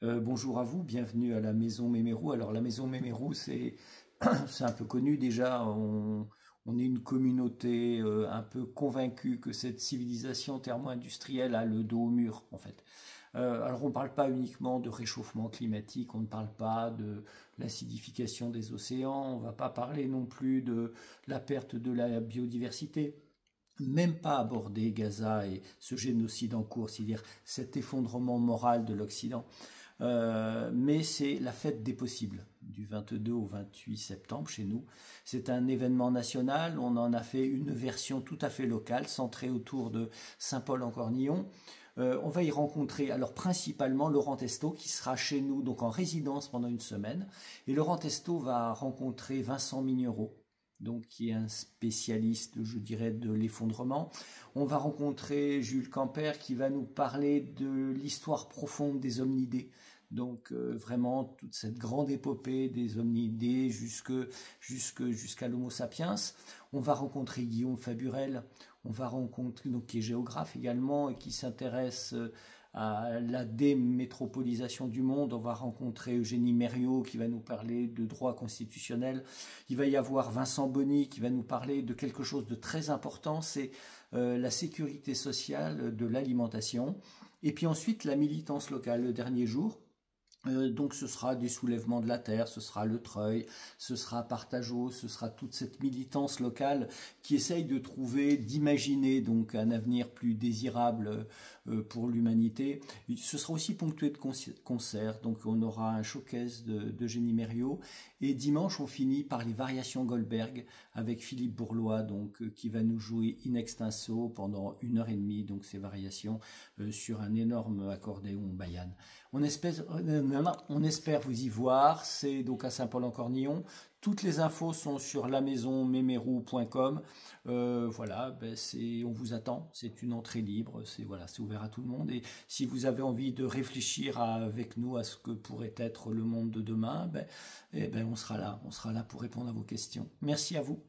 Bonjour à vous, bienvenue à la Maison Mémérou. Alors la Maison Mémérou, c'est c'est un peu connu déjà, on est une communauté un peu convaincue que cette civilisation thermo-industrielle a le dos au mur en fait. Alors on ne parle pas uniquement de réchauffement climatique, on ne parle pas de l'acidification des océans, on ne va pas parler non plus de la perte de la biodiversité, même pas aborder Gaza et ce génocide en cours, c'est-à-dire cet effondrement moral de l'Occident. Mais c'est la fête des possibles, du 22 au 28 septembre chez nous. C'est un événement national, on en a fait une version tout à fait locale, centrée autour de Saint-Paul-en-Cornillon. On va y rencontrer alors principalement Laurent Testo qui sera chez nous donc en résidence pendant une semaine. Et Laurent Testo va rencontrer Vincent Mignereau, donc qui est un spécialiste, je dirais, de l'effondrement. On va rencontrer Jules Camper qui va nous parler de l'histoire profonde des hominidés. Donc vraiment toute cette grande épopée des hominidés jusqu'à l'Homo sapiens. On va rencontrer Guillaume Faburel, on va rencontrer donc qui est géographe également et qui s'intéresse à la démétropolisation du monde. On va rencontrer Eugénie Mériot qui va nous parler de droit constitutionnel. Il va y avoir Vincent Bonny qui va nous parler de quelque chose de très important, c'est la sécurité sociale de l'alimentation. Et puis ensuite la militance locale, le dernier jour. Donc ce sera des soulèvements de la terre, ce sera le Treuil, ce sera Partageau, ce sera toute cette militance locale qui essaye de trouver, d'imaginer donc un avenir plus désirable pour l'humanité. Ce sera aussi ponctué de concerts, donc on aura un showcase d'Eugénie Mériot et dimanche on finit par les variations Goldberg avec Philippe Bourlois donc qui va nous jouer in extenso pendant 1h30 donc ces variations sur un énorme accordéon Bayan. On espère vous y voir, c'est donc à Saint-Paul-en-Cornillon. Toutes les infos sont sur lamaisonmémérou.com. Voilà, on vous attend, c'est une entrée libre, c'est ouvert à tout le monde. Et si vous avez envie de réfléchir avec nous à ce que pourrait être le monde de demain, on sera là pour répondre à vos questions. Merci à vous.